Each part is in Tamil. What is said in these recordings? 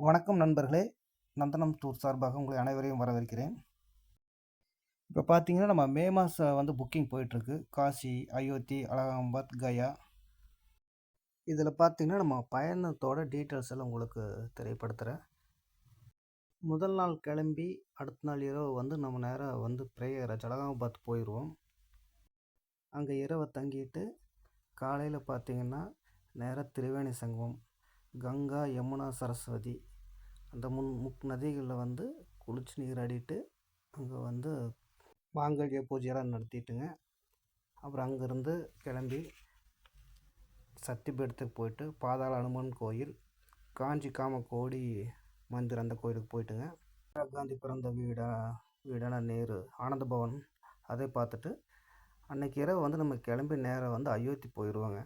வணக்கம் நண்பர்களே. நந்தனம் டூர் சார்பாக உங்களை அனைவரையும் வரவேற்கிறேன். இப்போ பார்த்தீங்கன்னா, நம்ம மே மாதம் புக்கிங் போயிட்டுருக்கு. காசி, அயோத்தி, அலகாபாத், கயா. இதில் பார்த்தீங்கன்னா, நம்ம பயணத்தோட டீட்டெயில்ஸ் எல்லாம் உங்களுக்கு தெரியப்படுத்துகிறேன். முதல் நாள் கிளம்பி அடுத்த நாள் இரவு நம்ம நேராக பிரயாகராஜ் அலகாபாத் போயிடுவோம். அங்கே இரவை தங்கிட்டு காலையில் பார்த்தீங்கன்னா, நேராக திரிவேணி சங்கமம், கங்கா, யமுனா, சரஸ்வதி அந்த நதிகளில் குளிச்சு நீராடிட்டு அங்கே மாங்கல்ய பூஜையெல்லாம் நடத்திட்டுங்க. அப்புறம் அங்கேருந்து கிளம்பி சத்தியபீடத்துக்கு போயிட்டு பாதாள அனுமன் கோயில், காஞ்சி காமகோடி மந்திர் அந்த கோயிலுக்கு போயிட்டுங்க. இந்திரா காந்தி பிறந்த வீடான நேரு ஆனந்த பவன் அதை பார்த்துட்டு அன்றைக்கி இரவு நம்ம கிளம்பி நேராக அயோத்தி போயிடுவோங்க.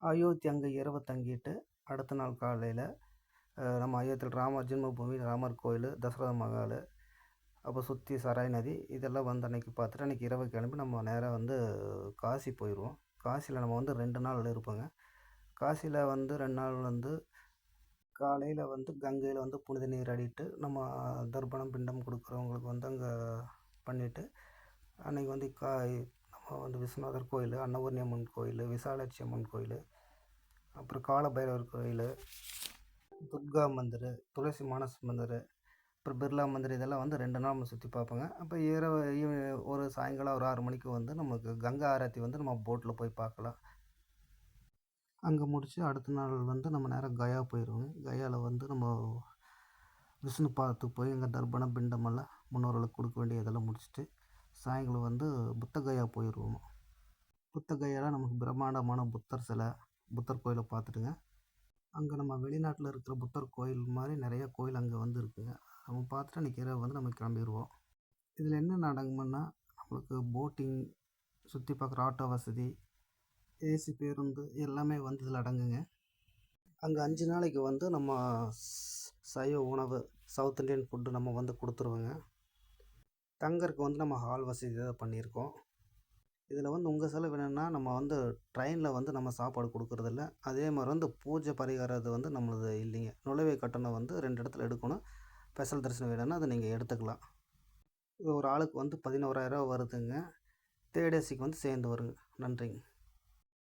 அயோத்தி அங்கே இரவை தங்கிட்டு அடுத்த நாள் காலையில் நம்ம அயோத்தியில் ராமர் ஜென்மபூமி, ராமர் கோயில், தசரத மகால், அப்போ சுற்றி சராய் நதி இதெல்லாம் அன்றைக்கி பார்த்துட்டு அன்றைக்கி இரவு கிளம்பி நம்ம நேராக காசி போயிடுவோம். காசியில் நம்ம 2 நாள் இருப்போங்க. காசியில் 2 நாள் காலையில் கங்கையில் புனித நீர் அடிட்டு நம்ம தர்ப்பணம் பிண்டம் கொடுக்குறவங்களுக்கு அங்கே பண்ணிவிட்டு அன்றைக்கி நம்ம விஸ்வநாதர் கோயில், அன்னபூர்ணி அம்மன் கோயில், விசாலாட்சி அம்மன் கோயில், அப்புறம் காலபைரவர் கோயில், துர்கா மந்திர், துளசி மானஸ் மந்திர், அப்புறம் பிர்லா மந்திர் இதெல்லாம் 2 நாள் நம்ம சுற்றி பார்ப்போங்க. அப்போ இரவு ஒரு சாயங்காலம் ஒரு 6 மணிக்கு நமக்கு கங்கா ஆரத்தி நம்ம போட்டில் போய் பார்க்கலாம். அங்கே முடித்து அடுத்த நாள் நம்ம நேராக கயா போயிடுவோங்க. கயாவில் நம்ம விஷ்ணு பாதத்துக்கு போய் அங்கே தர்ப்பணம் பிண்டமெல்லாம் முன்னோர்களுக்கு கொடுக்க வேண்டிய இதெல்லாம் முடிச்சுட்டு சாயங்காலம் புத்த கயா போயிடுவோம். புத்த கயாவில் நமக்கு பிரம்மாண்டமான புத்தர் சிலை, புத்தர் கோயிலை பார்த்துட்டுங்க. அங்கே நம்ம வெளிநாட்டில் இருக்கிற புத்தர் கோயில் மாதிரி நிறைய கோயில் அங்கே இருக்குங்க. நம்ம பார்த்துட்டு அன்றைக்கி இரவு நம்ம கிளம்பிடுவோம். இதில் என்ன நடக்கும்னா நம்மளுக்கு போட்டிங், சுற்றி பார்க்குற ஆட்டோ வசதி, ஏசி பேருந்து எல்லாமே இதில் அடங்குங்க. அங்கே 5 நாளைக்கு நம்ம சைவ உணவு, சவுத் இண்டியன் ஃபுட்டு நம்ம கொடுத்துருவோங்க. தங்கறதுக்கு நம்ம ஹால் வசதி தான் பண்ணியிருக்கோம். இதில் உங்கள் செலவு என்னென்னா நம்ம ட்ரெயினில் நம்ம சாப்பாடு கொடுக்குறதில்ல. அதே மாதிரி பூஜை பரிகாரம் அது நம்மளது இல்லைங்க. நுழைவு கட்டணம் 2 இடத்துல எடுக்கணும். ஸ்பெஷல் தரிசனம் வேணும்னா அதை நீங்கள் எடுத்துக்கலாம். இது ஒரு ஆளுக்கு 11,000 வருதுங்க. தேர்ட் ஏசிக்கு சேர்ந்து வருங்க. நன்றிங்க.